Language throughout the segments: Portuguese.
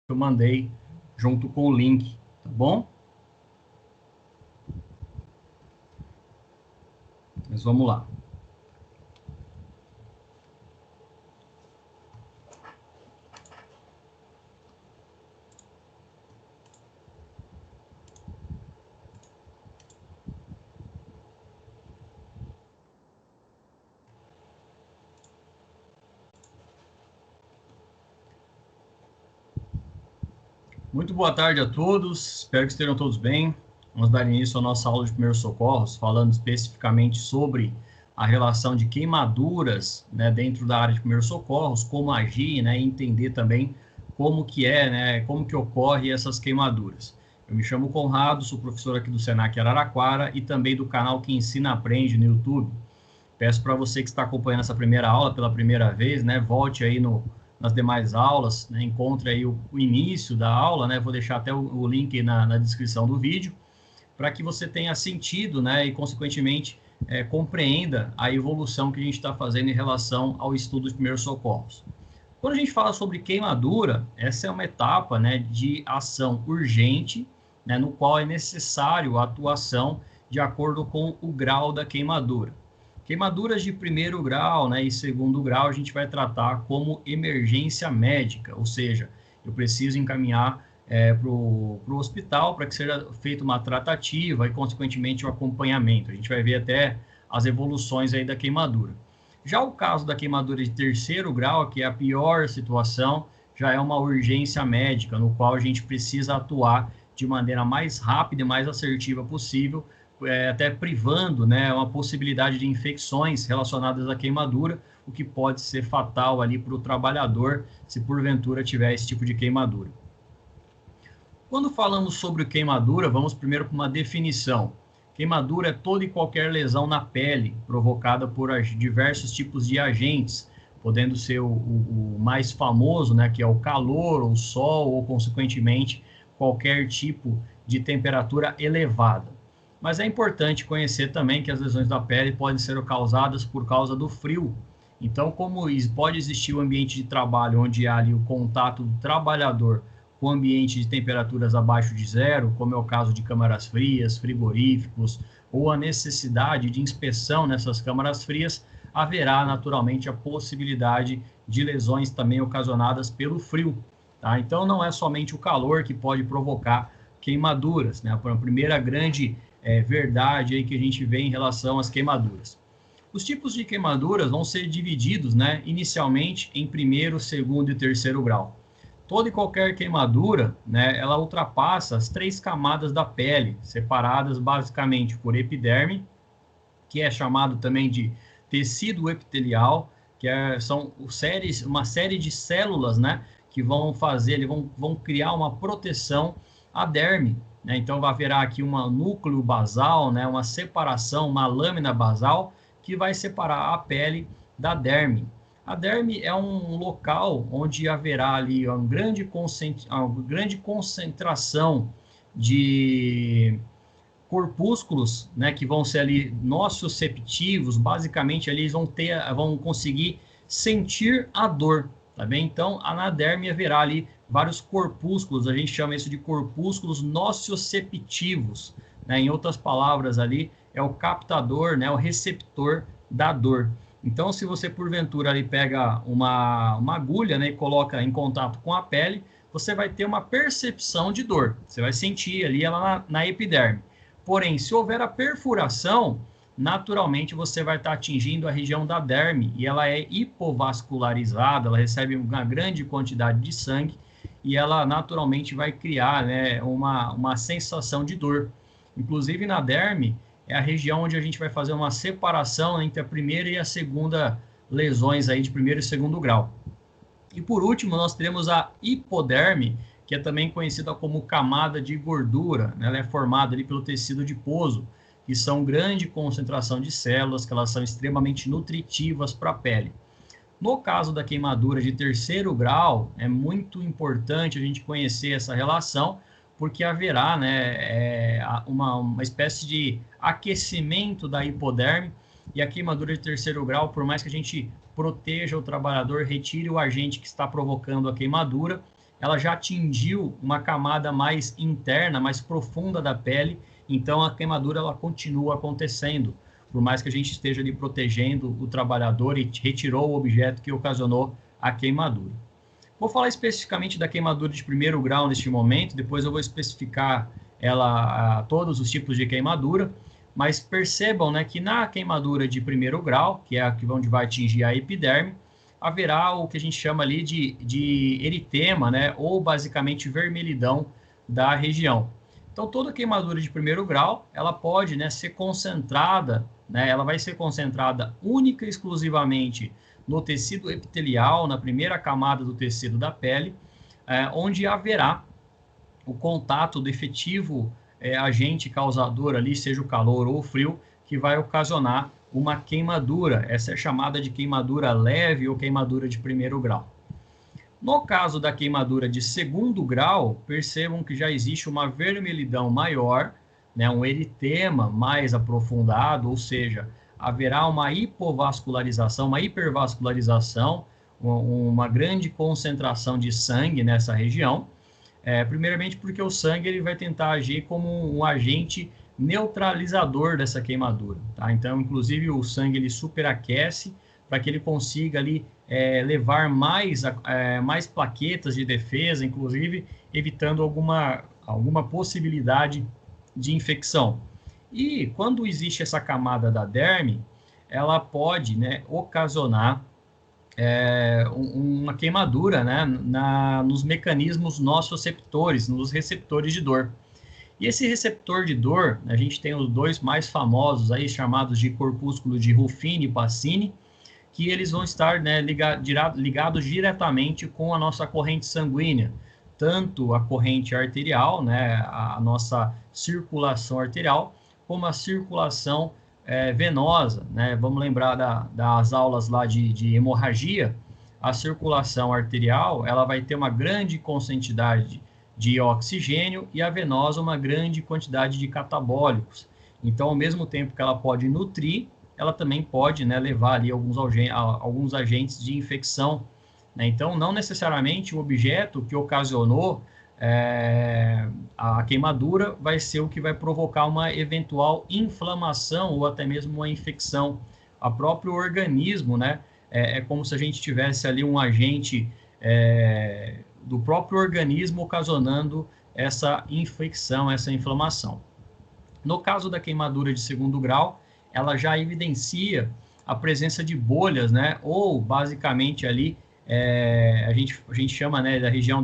eu mandei junto com o link, tá bom? Mas vamos lá. Muito boa tarde a todos, espero que estejam todos bem. Vamos dar início à nossa aula de primeiros socorros, falando especificamente sobre a relação de queimaduras, né, dentro da área de primeiros socorros, como agir, né, e entender também como que né, como que ocorre essas queimaduras. Eu me chamo Conrado, sou professor aqui do Senac Araraquara e também do canal Que Ensina Aprende no YouTube. Peço para você que está acompanhando essa primeira aula pela primeira vez, né, volte aí nas demais aulas, né, encontre aí o início da aula, né, vou deixar até o link na descrição do vídeo, para que você tenha sentido, né, e consequentemente compreenda a evolução que a gente está fazendo em relação ao estudo de primeiros socorros. Quando a gente fala sobre queimadura, essa é uma etapa, né, de ação urgente, né, no qual é necessário a atuação de acordo com o grau da queimadura. Queimaduras de primeiro grau, né, e segundo grau a gente vai tratar como emergência médica, ou seja, eu preciso encaminhar para o hospital para que seja feita uma tratativa e, consequentemente, o acompanhamento. A gente vai ver até as evoluções aí da queimadura. Já o caso da queimadura de terceiro grau, que é a pior situação, já é uma urgência médica, no qual a gente precisa atuar de maneira mais rápida e mais assertiva possível, até privando, né, uma possibilidade de infecções relacionadas à queimadura, o que pode ser fatal ali para o trabalhador, se porventura tiver esse tipo de queimadura. Quando falamos sobre queimadura, vamos primeiro para uma definição. Queimadura é toda e qualquer lesão na pele provocada por diversos tipos de agentes, podendo ser o mais famoso, né, que é o calor, o sol, ou, consequentemente, qualquer tipo de temperatura elevada. Mas é importante conhecer também que as lesões da pele podem ser causadas por causa do frio. Então, como pode existir um ambiente de trabalho onde há ali o contato do trabalhador com ambiente de temperaturas abaixo de zero, como é o caso de câmaras frias, frigoríficos, ou a necessidade de inspeção nessas câmaras frias, haverá naturalmente a possibilidade de lesões também ocasionadas pelo frio. Tá? Então, não é somente o calor que pode provocar queimaduras, né? A primeira grande verdade aí que a gente vê em relação às queimaduras. Os tipos de queimaduras vão ser divididos, né, inicialmente em primeiro, segundo e terceiro grau. Toda e qualquer queimadura, né, ela ultrapassa as 3 camadas da pele, separadas basicamente por epiderme, que é chamado também de tecido epitelial, que são uma série de células, né, que vão criar uma proteção à derme, né? Então vai haverá aqui um núcleo basal, né, uma separação, uma lâmina basal, que vai separar a pele da derme. A derme é um local onde haverá ali uma grande concentração de corpúsculos, né, que vão ser ali nocioceptivos, basicamente ali eles vão conseguir sentir a dor, tá bem? Então, na derme haverá ali vários corpúsculos, a gente chama isso de corpúsculos nocioceptivos, né? Em outras palavras ali, é o captador, né, o receptor da dor. Então, se você porventura ali pega uma agulha, né, e coloca em contato com a pele, você vai ter uma percepção de dor, você vai sentir ali ela na epiderme. Porém, se houver a perfuração, naturalmente você vai estar atingindo a região da derme e ela é hipovascularizada, ela recebe uma grande quantidade de sangue e ela naturalmente vai criar, né, uma sensação de dor. Inclusive na derme é a região onde a gente vai fazer uma separação entre a primeira e a segunda lesões aí de primeiro e segundo grau. E por último, nós teremos a hipoderme, que é também conhecida como camada de gordura, né? Ela é formada ali pelo tecido adiposo, que são grande concentração de células, que elas são extremamente nutritivas para a pele. No caso da queimadura de terceiro grau, é muito importante a gente conhecer essa relação, porque haverá, né, uma espécie de aquecimento da hipoderme, e a queimadura de terceiro grau, por mais que a gente proteja o trabalhador, retire o agente que está provocando a queimadura, ela já atingiu uma camada mais interna, mais profunda da pele, então a queimadura ela continua acontecendo, por mais que a gente esteja ali protegendo o trabalhador e retirou o objeto que ocasionou a queimadura. Vou falar especificamente da queimadura de primeiro grau neste momento, depois eu vou especificar todos os tipos de queimadura, mas percebam, né, que na queimadura de primeiro grau, que é a onde vai atingir a epiderme, haverá o que a gente chama ali de eritema, né, ou basicamente vermelhidão da região. Então, toda queimadura de primeiro grau, ela pode, né, ser concentrada, né, ela vai ser concentrada única e exclusivamente no tecido epitelial, na primeira camada do tecido da pele, onde haverá o contato do efetivo agente causador ali, seja o calor ou o frio, que vai ocasionar uma queimadura. Essa é chamada de queimadura leve ou queimadura de primeiro grau. No caso da queimadura de segundo grau, percebam que já existe uma vermelhidão maior, né, um eritema mais aprofundado, ou seja, haverá uma hipovascularização, uma hipervascularização, uma grande concentração de sangue nessa região. Primeiramente porque o sangue ele vai tentar agir como um agente neutralizador dessa queimadura, tá? Então, inclusive, o sangue ele superaquece para que ele consiga ali levar mais plaquetas de defesa, inclusive evitando alguma possibilidade de infecção. E quando existe essa camada da derme, ela pode, né, ocasionar uma queimadura, né, nos mecanismos nociceptores, nos receptores de dor. E esse receptor de dor, a gente tem os dois mais famosos aí, chamados de corpúsculo de Ruffini e Pacini, que eles vão estar, né, ligados diretamente com a nossa corrente sanguínea, tanto a corrente arterial, né, a nossa circulação arterial, como a circulação venosa, né? Vamos lembrar das aulas lá de hemorragia. A circulação arterial ela vai ter uma grande quantidade de oxigênio e a venosa uma grande quantidade de catabólicos. Então, ao mesmo tempo que ela pode nutrir, ela também pode, né, levar ali alguns agentes de infecção, né? Então, não necessariamente o objeto que ocasionou a queimadura vai ser o que vai provocar uma eventual inflamação ou até mesmo uma infecção. O próprio organismo, né, é como se a gente tivesse ali um agente do próprio organismo ocasionando essa infecção, essa inflamação. No caso da queimadura de segundo grau, ela já evidencia a presença de bolhas, né, ou basicamente ali a gente chama, né, da região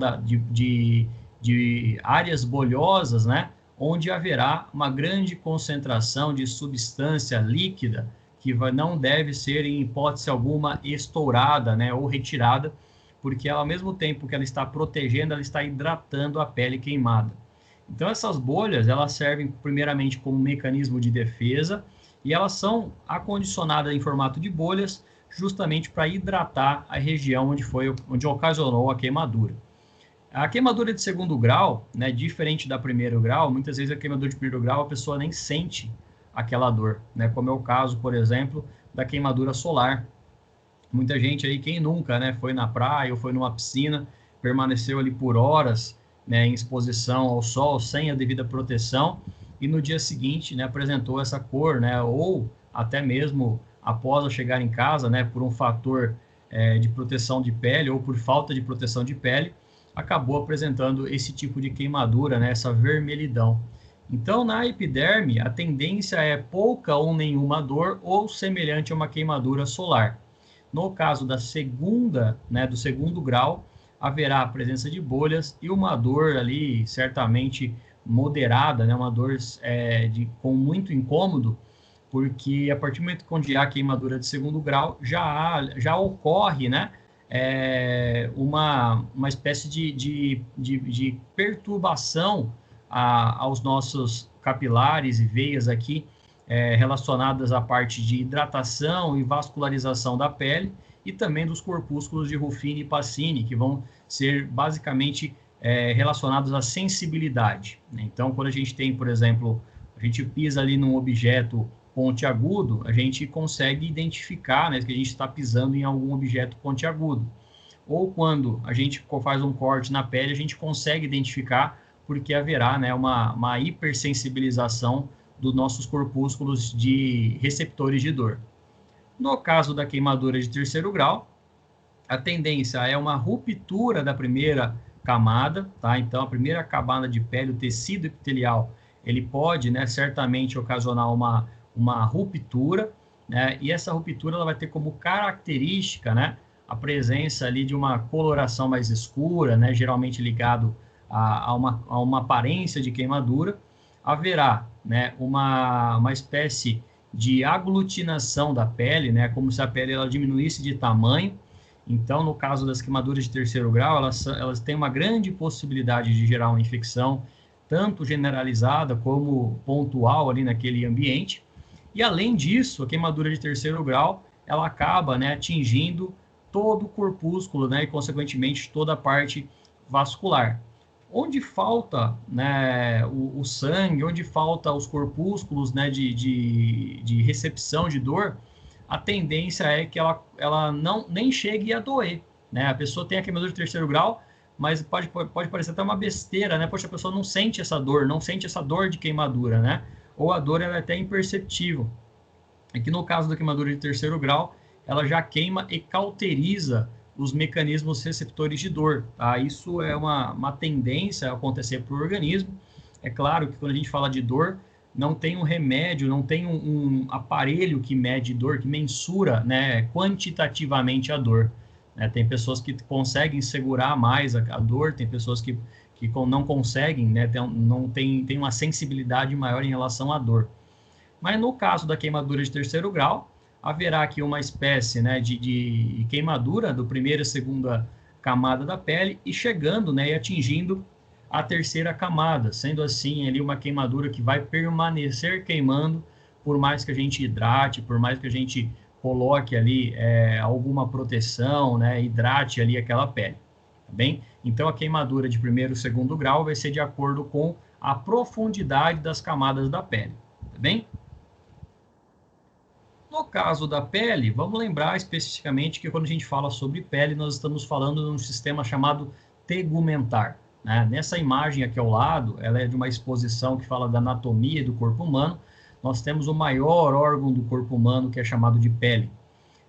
de áreas bolhosas, né, onde haverá uma grande concentração de substância líquida que não deve ser, em hipótese alguma, estourada, né, ou retirada, porque ela, ao mesmo tempo que ela está protegendo, ela está hidratando a pele queimada. Então, essas bolhas, elas servem primeiramente como mecanismo de defesa e elas são acondicionadas em formato de bolhas justamente para hidratar a região onde ocasionou a queimadura. A queimadura de segundo grau, né, diferente da primeiro grau, muitas vezes a queimadura de primeiro grau a pessoa nem sente aquela dor, né, como é o caso, por exemplo, da queimadura solar. Muita gente aí, quem nunca, né, foi na praia ou foi numa piscina, permaneceu ali por horas, né, em exposição ao sol, sem a devida proteção, e no dia seguinte, né, apresentou essa cor, né, ou até mesmo após chegar em casa, né, por um fator de proteção de pele ou por falta de proteção de pele, acabou apresentando esse tipo de queimadura, né, essa vermelhidão. Então, na epiderme, a tendência é pouca ou nenhuma dor ou semelhante a uma queimadura solar. No caso da segunda, né, do segundo grau, haverá a presença de bolhas e uma dor ali certamente moderada, né, uma dor com muito incômodo, porque a partir do momento onde há queimadura de segundo grau, já ocorre, né, uma espécie de perturbação aos nossos capilares e veias aqui, relacionadas à parte de hidratação e vascularização da pele e também dos corpúsculos de Ruffini e Pacini, que vão ser basicamente relacionados à sensibilidade, né? Então, quando a gente tem, por exemplo, a gente pisa ali num objeto pontiagudo, a gente consegue identificar, né, que a gente está pisando em algum objeto pontiagudo. ou quando a gente faz um corte na pele, a gente consegue identificar porque haverá, né, uma hipersensibilização dos nossos corpúsculos de receptores de dor. No caso da queimadura de terceiro grau, a tendência é uma ruptura da primeira camada, tá? Então, a primeira camada de pele, o tecido epitelial, ele pode, né, certamente ocasionar uma ruptura, né? E essa ruptura ela vai ter como característica, né, a presença ali de uma coloração mais escura, né, geralmente ligado a uma aparência de queimadura. Haverá, né, uma espécie de aglutinação da pele, né, como se a pele ela diminuísse de tamanho. Então, no caso das queimaduras de terceiro grau, elas têm uma grande possibilidade de gerar uma infecção, tanto generalizada como pontual ali naquele ambiente. E, além disso, a queimadura de terceiro grau, ela acaba, né, atingindo todo o corpúsculo, né, e, consequentemente, toda a parte vascular. Onde falta, né, o sangue, onde falta os corpúsculos, né, de recepção de dor, a tendência é que ela nem chegue a doer, né? A pessoa tem a queimadura de terceiro grau, mas pode parecer até uma besteira, né? Poxa, a pessoa não sente essa dor, não sente essa dor de queimadura, né? Ou a dor ela é até imperceptível. É que no caso da queimadura de terceiro grau, ela já queima e cauteriza os mecanismos receptores de dor, tá? Isso é uma tendência a acontecer para o organismo. É claro que quando a gente fala de dor, não tem um remédio, não tem um aparelho que mede dor, que mensura, né, quantitativamente a dor. Né? Tem pessoas que conseguem segurar mais a dor, tem pessoas que não conseguem, né, tem uma sensibilidade maior em relação à dor. Mas no caso da queimadura de terceiro grau, haverá aqui uma espécie, né, de queimadura do primeira e segunda camada da pele e chegando, né, e atingindo a terceira camada, sendo assim ali uma queimadura que vai permanecer queimando por mais que a gente hidrate, por mais que a gente coloque ali alguma proteção, né, hidrate ali aquela pele, tá bem? Então a queimadura de primeiro e segundo grau vai ser de acordo com a profundidade das camadas da pele, tá bem? No caso da pele, vamos lembrar especificamente que quando a gente fala sobre pele, nós estamos falando de um sistema chamado tegumentar. Né? Nessa imagem aqui ao lado, ela é de uma exposição que fala da anatomia do corpo humano. Nós temos o maior órgão do corpo humano, que é chamado de pele.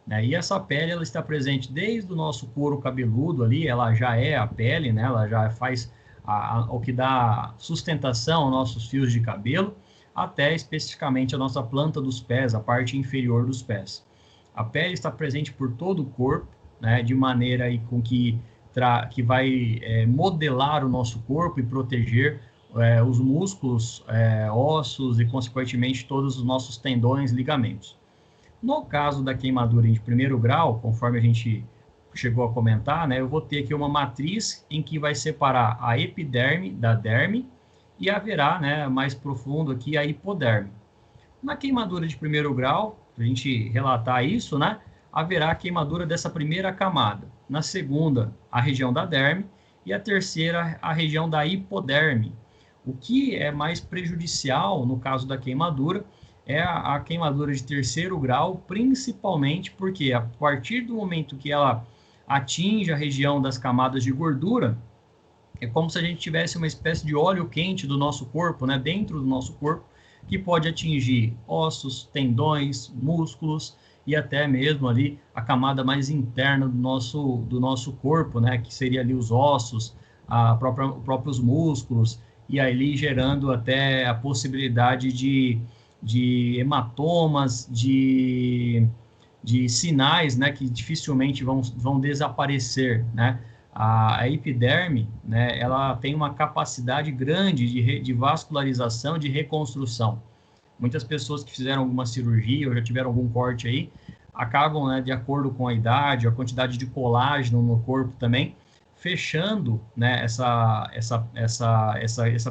Né? E essa pele ela está presente desde o nosso couro cabeludo ali, ela já é a pele, né? Ela já faz o que dá sustentação aos nossos fios de cabelo, até especificamente a nossa planta dos pés, a parte inferior dos pés. A pele está presente por todo o corpo, né, de maneira aí com que vai modelar o nosso corpo e proteger os músculos, ossos e, consequentemente, todos os nossos tendões, ligamentos. No caso da queimadura de primeiro grau, conforme a gente chegou a comentar, né, eu vou ter aqui uma matriz em que vai separar a epiderme da derme, e haverá, né, mais profundo aqui, a hipoderme. Na queimadura de primeiro grau, para a gente relatar isso, né, haverá a queimadura dessa primeira camada. Na segunda, a região da derme, e a terceira, a região da hipoderme. O que é mais prejudicial no caso da queimadura é a queimadura de terceiro grau, principalmente porque a partir do momento que ela atinge a região das camadas de gordura, é como se a gente tivesse uma espécie de óleo quente do nosso corpo, né, dentro do nosso corpo, que pode atingir ossos, tendões, músculos e até mesmo ali a camada mais interna do nosso corpo, né, que seria ali os ossos, próprios músculos, e ali gerando até a possibilidade de hematomas, de sinais, né, que dificilmente vão desaparecer, né? A epiderme, né, ela tem uma capacidade grande de vascularização, de reconstrução. Muitas pessoas que fizeram alguma cirurgia ou já tiveram algum corte aí, acabam, né, de acordo com a idade, a quantidade de colágeno no corpo também, fechando, né, essa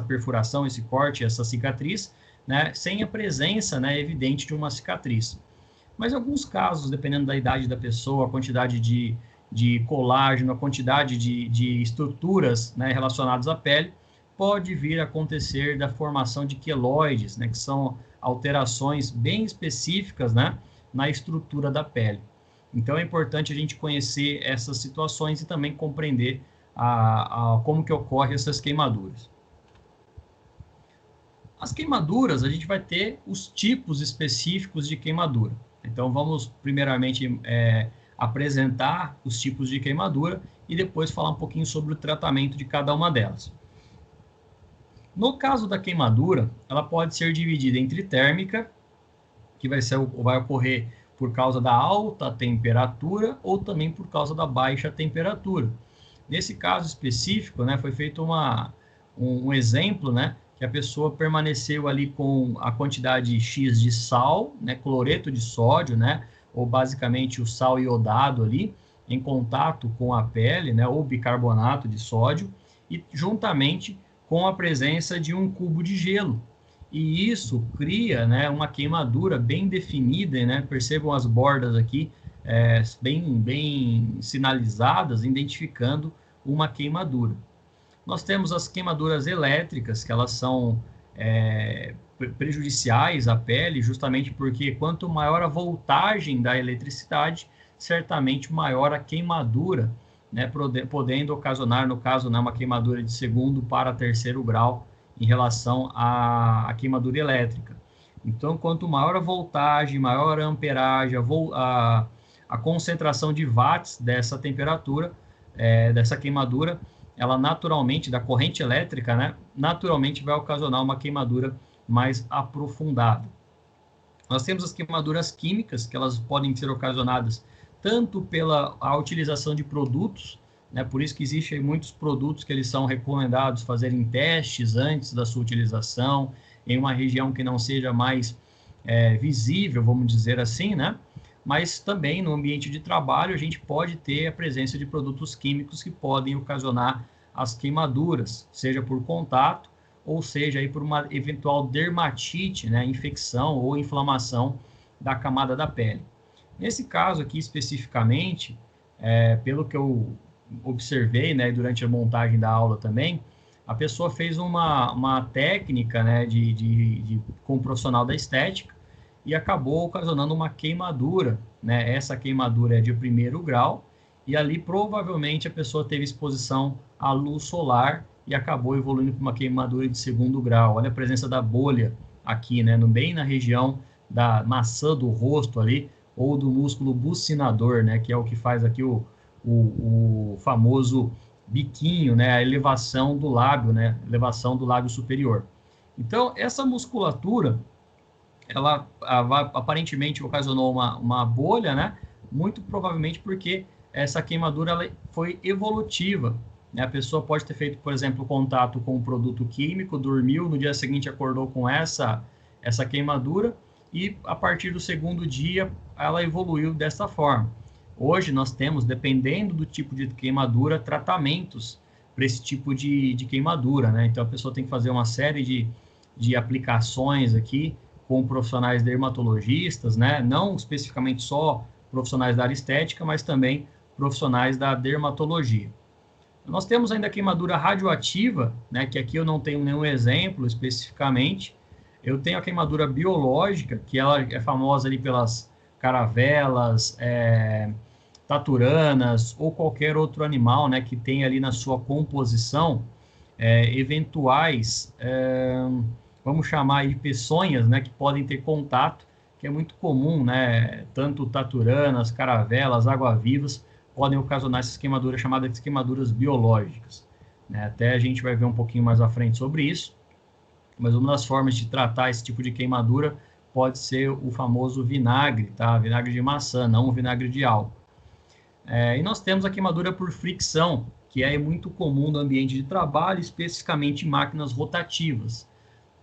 perfuração, esse corte, essa cicatriz, né, sem a presença, né, evidente de uma cicatriz. Mas em alguns casos, dependendo da idade da pessoa, a quantidade de colágeno, a quantidade de estruturas, né, relacionadas à pele, pode vir a acontecer da formação de queloides, né, que são alterações bem específicas, né, na estrutura da pele. Então, é importante a gente conhecer essas situações e também compreender como que ocorrem essas queimaduras. As queimaduras, a gente vai ter os tipos específicos de queimadura. Então, vamos primeiramente apresentar os tipos de queimadura e depois falar um pouquinho sobre o tratamento de cada uma delas. No caso da queimadura, ela pode ser dividida entre térmica, que vai ocorrer por causa da alta temperatura ou também por causa da baixa temperatura. Nesse caso específico, né, foi feito um exemplo, né, que a pessoa permaneceu ali com a quantidade X de sal, né, cloreto de sódio, né, ou basicamente o sal iodado ali, em contato com a pele, né, ou bicarbonato de sódio, e juntamente com a presença de um cubo de gelo. E isso cria, né, uma queimadura bem definida, né, percebam as bordas aqui, bem sinalizadas, identificando uma queimadura. Nós temos as queimaduras elétricas, que elas são prejudiciais à pele, justamente porque quanto maior a voltagem da eletricidade, certamente maior a queimadura, né, podendo ocasionar, no caso, né, uma queimadura de 2º para 3º grau em relação à queimadura elétrica. Então, quanto maior a voltagem, maior a amperagem, a concentração de watts dessa temperatura, dessa queimadura, ela naturalmente, da corrente elétrica, né, naturalmente vai ocasionar uma queimadura mais aprofundada. Nós temos as queimaduras químicas, que elas podem ser ocasionadas tanto pela utilização de produtos, né, por isso que existem muitos produtos que eles são recomendados fazerem testes antes da sua utilização, em uma região que não seja mais visível, vamos dizer assim, né? Mas também no ambiente de trabalho a gente pode ter a presença de produtos químicos que podem ocasionar as queimaduras, seja por contato ou seja aí por uma eventual dermatite, né, infecção ou inflamação da camada da pele. Nesse caso aqui especificamente, pelo que eu observei, né, durante a montagem da aula também, a pessoa fez uma técnica, né, com um profissional da estética, e acabou ocasionando uma queimadura, né? Essa queimadura é de 1º grau, e ali provavelmente a pessoa teve exposição à luz solar e acabou evoluindo para uma queimadura de 2º grau. Olha a presença da bolha aqui, né? Bem na região da maçã do rosto ali, ou do músculo bucinador, né? Que é o que faz aqui o famoso biquinho, né? A elevação do lábio, né? Elevação do lábio superior. Então, essa musculatura, ela aparentemente ocasionou uma bolha, né? Muito provavelmente porque essa queimadura ela foi evolutiva, né? A pessoa pode ter feito, por exemplo, contato com um produto químico, dormiu, no dia seguinte acordou com essa queimadura e a partir do 2º dia ela evoluiu dessa forma. Hoje nós temos, dependendo do tipo de queimadura, tratamentos para esse tipo de queimadura, né? Então a pessoa tem que fazer uma série de aplicações aqui com profissionais dermatologistas, né? Não especificamente só profissionais da área estética, mas também profissionais da dermatologia. Nós temos ainda a queimadura radioativa, né? Que aqui eu não tenho nenhum exemplo especificamente. Eu tenho a queimadura biológica, que ela é famosa ali pelas caravelas, taturanas ou qualquer outro animal, né? Que tem ali na sua composição eventuais vamos chamar aí de peçonhas, né, que podem ter contato, que é muito comum, né, tanto taturanas, caravelas, água-vivas, podem ocasionar essas queimaduras chamadas de queimaduras biológicas, né? Até a gente vai ver um pouquinho mais à frente sobre isso, mas uma das formas de tratar esse tipo de queimadura pode ser o famoso vinagre, tá? Vinagre de maçã, não o vinagre de álcool. E nós temos a queimadura por fricção, que é muito comum no ambiente de trabalho, especificamente em máquinas rotativas.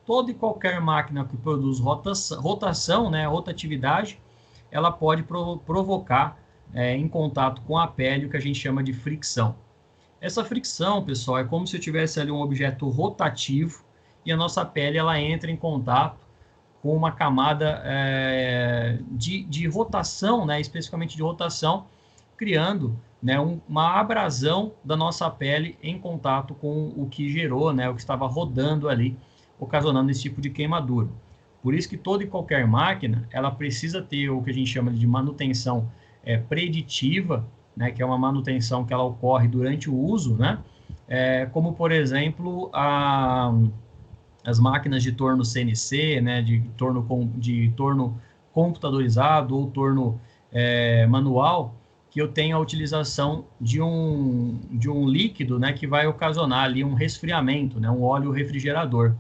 Toda e qualquer máquina que produz rotação, né, rotatividade, ela pode provocar em contato com a pele o que a gente chama de fricção. Essa fricção, pessoal, é como se eu tivesse ali um objeto rotativo e a nossa pele ela entra em contato com uma camada de rotação, né, especificamente de rotação, criando, né, uma abrasão da nossa pele em contato com o que gerou, né, o que estava rodando ali, ocasionando esse tipo de queimadura. Por isso que toda e qualquer máquina, ela precisa ter o que a gente chama de manutenção preditiva, né, que é uma manutenção que ela ocorre durante o uso, né, como, por exemplo, as máquinas de torno CNC, né, de torno computadorizado ou torno manual, que eu tenho a utilização de um líquido, né, que vai ocasionar ali um resfriamento, né, um óleo refrigerador.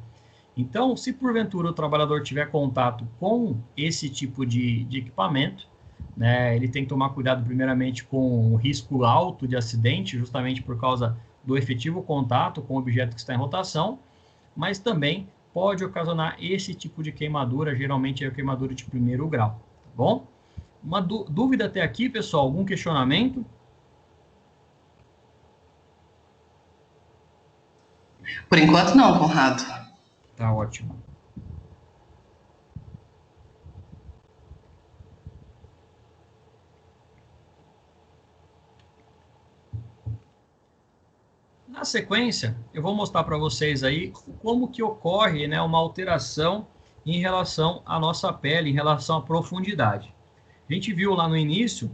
Então, se porventura o trabalhador tiver contato com esse tipo de equipamento, né, ele tem que tomar cuidado primeiramente com o risco alto de acidente, justamente por causa do efetivo contato com o objeto que está em rotação, mas também pode ocasionar esse tipo de queimadura, geralmente é a queimadura de primeiro grau, tá bom? Uma dúvida até aqui, pessoal? Algum questionamento? Por enquanto não, Conrado. Tá ótimo. Na sequência, eu vou mostrar para vocês aí como que ocorre, né, uma alteração em relação à nossa pele, em relação à profundidade. A gente viu lá no início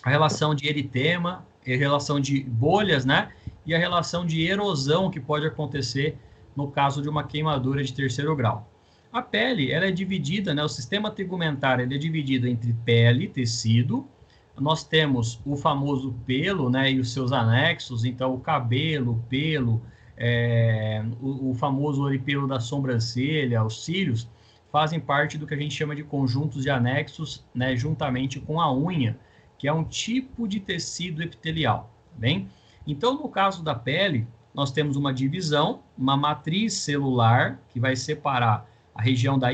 a relação de eritema, a relação de bolhas, né, e a relação de erosão que pode acontecer no caso de uma queimadura de terceiro grau. A pele, ela é dividida, né, o sistema tegumentar, ele é dividido entre pele, tecido. Nós temos o famoso pelo, né, e os seus anexos, então o cabelo, o pelo, o famoso pelo da sobrancelha, os cílios, fazem parte do que a gente chama de conjuntos de anexos, né, juntamente com a unha, que é um tipo de tecido epitelial, tá bem? Então, no caso da pele, nós temos uma divisão, uma matriz celular, que vai separar a região da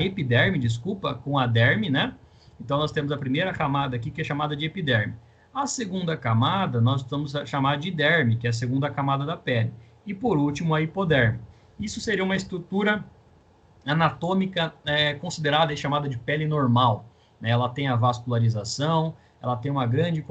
epiderme, desculpa, com a derme, né? Então, nós temos a primeira camada aqui, que é chamada de epiderme. A segunda camada, nós vamos chamar de derme, que é a segunda camada da pele. E, por último, a hipoderme. Isso seria uma estrutura anatômica considerada e chamada de pele normal. Né? Ela tem a vascularização, ela tem uma grande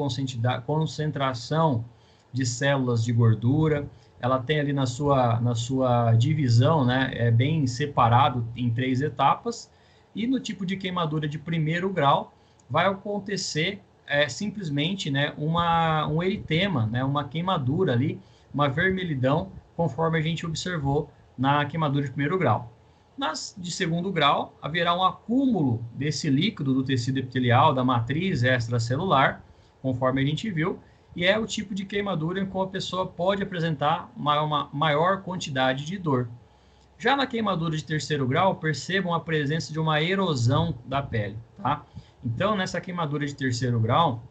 concentração de células de gordura, ela tem ali na sua divisão, né, bem separado em 3 etapas, e no tipo de queimadura de primeiro grau vai acontecer simplesmente, né, um eritema, né, uma queimadura ali, uma vermelhidão, conforme a gente observou na queimadura de primeiro grau. Nas de segundo grau, haverá um acúmulo desse líquido do tecido epitelial, da matriz extracelular, conforme a gente viu, e é o tipo de queimadura em que a pessoa pode apresentar uma maior quantidade de dor. Já na queimadura de terceiro grau, percebam a presença de uma erosão da pele, tá? Então, nessa queimadura de terceiro grau,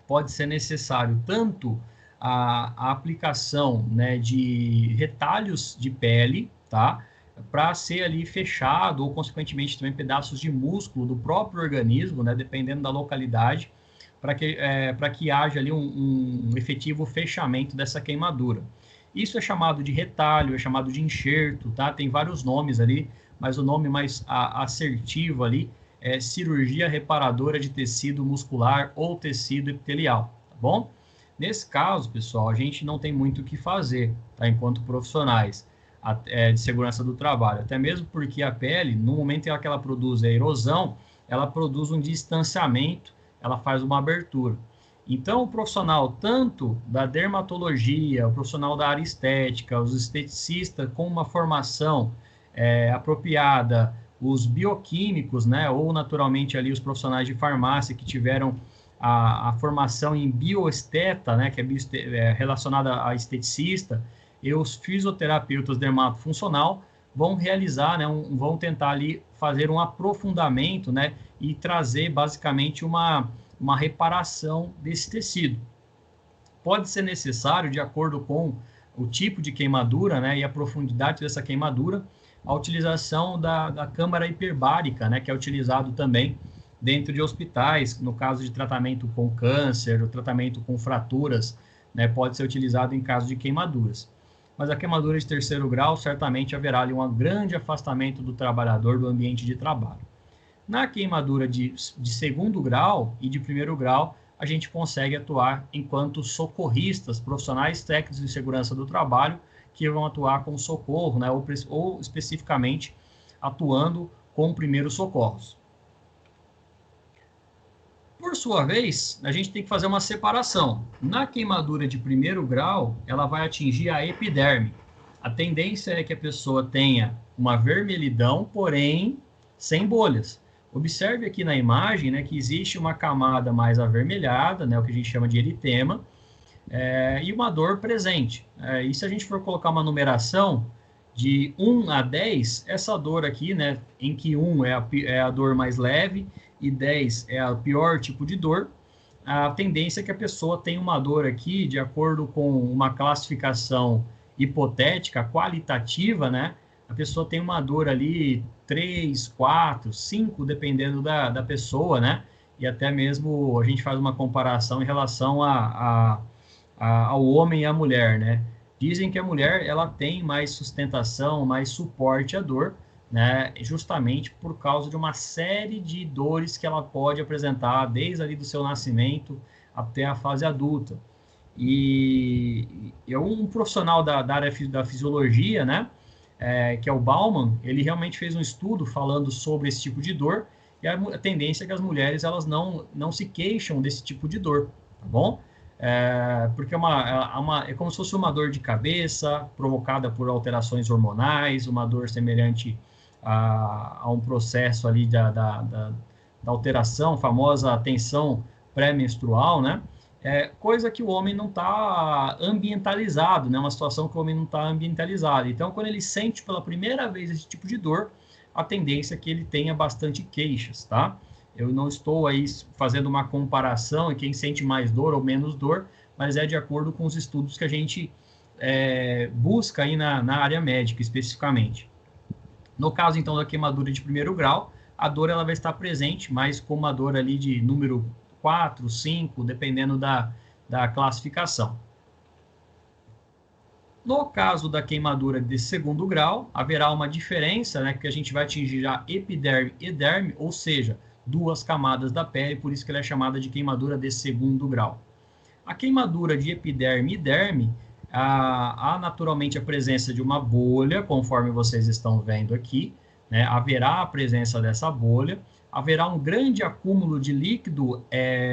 pode ser necessário tanto a aplicação, né, de retalhos de pele, tá? Para ser ali fechado, ou consequentemente também pedaços de músculo do próprio organismo, né, dependendo da localidade, para que haja ali um efetivo fechamento dessa queimadura. Isso é chamado de retalho, é chamado de enxerto, tá? Tem vários nomes ali, mas o nome mais assertivo ali é cirurgia reparadora de tecido muscular ou tecido epitelial, tá bom? Nesse caso, pessoal, a gente não tem muito o que fazer, tá? Enquanto profissionais de segurança do trabalho, até mesmo porque a pele, no momento em que ela produz a erosão, ela produz um distanciamento, ela faz uma abertura. Então, o profissional, tanto da dermatologia, o profissional da área estética, os esteticistas com uma formação apropriada, os bioquímicos, né, ou naturalmente ali os profissionais de farmácia que tiveram a formação em bioesteta, né, que é relacionada a esteticista, e os fisioterapeutas dermatofuncional vão realizar, né, vão tentar ali fazer um aprofundamento, né, e trazer basicamente uma reparação desse tecido. Pode ser necessário, de acordo com o tipo de queimadura, né, e a profundidade dessa queimadura, a utilização da câmara hiperbárica, né, que é utilizado também dentro de hospitais, no caso de tratamento com câncer, o tratamento com fraturas, né, pode ser utilizado em caso de queimaduras. Mas a queimadura de terceiro grau, certamente haverá ali um grande afastamento do trabalhador do ambiente de trabalho. Na queimadura de segundo grau e de primeiro grau, a gente consegue atuar enquanto socorristas, profissionais técnicos de segurança do trabalho, que vão atuar com socorro, né, ou especificamente atuando com primeiros socorros. Por sua vez, a gente tem que fazer uma separação. Na queimadura de primeiro grau, ela vai atingir a epiderme. A tendência é que a pessoa tenha uma vermelhidão, porém sem bolhas. Observe aqui na imagem, né, que existe uma camada mais avermelhada, né, o que a gente chama de eritema, e uma dor presente. E se a gente for colocar uma numeração de 1 a 10, essa dor aqui, né, em que 1 é a dor mais leve e 10 é o pior tipo de dor, a tendência é que a pessoa tenha uma dor aqui, de acordo com uma classificação hipotética, qualitativa, né, a pessoa tem uma dor ali 3, 4, 5, dependendo da pessoa, né, e até mesmo a gente faz uma comparação em relação ao homem e à mulher, né. Dizem que a mulher ela tem mais sustentação, mais suporte à dor, né, justamente por causa de uma série de dores que ela pode apresentar desde ali do seu nascimento até a fase adulta. E um profissional da área da fisiologia, né, que é o Bauman, ele realmente fez um estudo falando sobre esse tipo de dor, e a tendência é que as mulheres elas não se queixam desse tipo de dor, tá bom? Porque é como se fosse uma dor de cabeça provocada por alterações hormonais, uma dor semelhante a um processo ali da alteração, famosa tensão pré-menstrual, né? Coisa que o homem não está ambientalizado, né? Uma situação que o homem não está ambientalizado. Então, quando ele sente pela primeira vez esse tipo de dor, a tendência é que ele tenha bastante queixas, tá? Eu não estou aí fazendo uma comparação em quem sente mais dor ou menos dor, mas é de acordo com os estudos que a gente busca aí na área médica, especificamente. No caso, então, da queimadura de primeiro grau, a dor ela vai estar presente, mas com uma dor ali de número 4, 5, dependendo da classificação. No caso da queimadura de segundo grau, haverá uma diferença, né, que a gente vai atingir já epiderme e derme, ou seja, duas camadas da pele, por isso que ela é chamada de queimadura de segundo grau. A queimadura de epiderme e derme, há naturalmente a presença de uma bolha, conforme vocês estão vendo aqui, né? Haverá a presença dessa bolha, haverá um grande acúmulo de líquido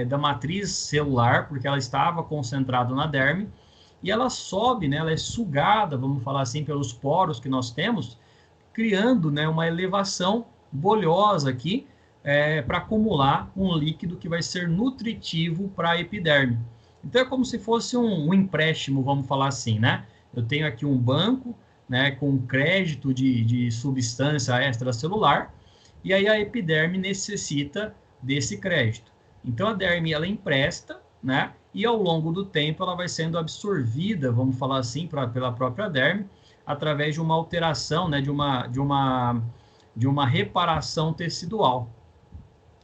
da matriz celular, porque ela estava concentrada na derme, e ela sobe, né? Ela é sugada, vamos falar assim, pelos poros que nós temos, criando, né, uma elevação bolhosa aqui, para acumular um líquido que vai ser nutritivo para a epiderme. Então, é como se fosse um empréstimo, vamos falar assim, né? Eu tenho aqui um banco, né, com crédito de substância extracelular, e aí a epiderme necessita desse crédito. Então, a derme, ela empresta, né? E ao longo do tempo, ela vai sendo absorvida, vamos falar assim, pela própria derme, através de uma alteração, né, de uma reparação tecidual.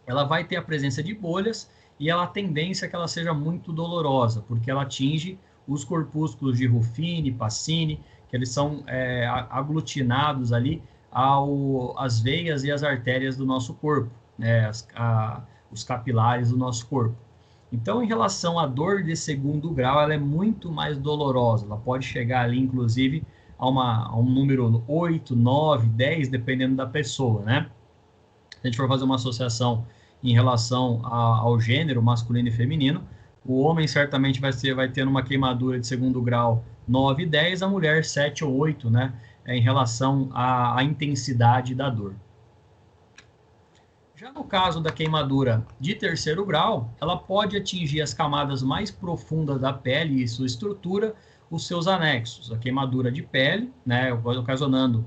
Ela vai ter a presença de bolhas e ela a tendência é que ela seja muito dolorosa, porque ela atinge os corpúsculos de Ruffini, Pacini, que eles são aglutinados ali às veias e às artérias do nosso corpo, né, os capilares do nosso corpo. Então, em relação à dor de segundo grau, ela é muito mais dolorosa, ela pode chegar ali, inclusive, a um número 8, 9, 10, dependendo da pessoa, né? Se a gente for fazer uma associação em relação ao gênero masculino e feminino, o homem certamente vai ter uma queimadura de segundo grau 9 e 10, a mulher 7 ou 8, né? Em relação à intensidade da dor. Já no caso da queimadura de terceiro grau, ela pode atingir as camadas mais profundas da pele e sua estrutura, os seus anexos, a queimadura de pele, né, ocasionando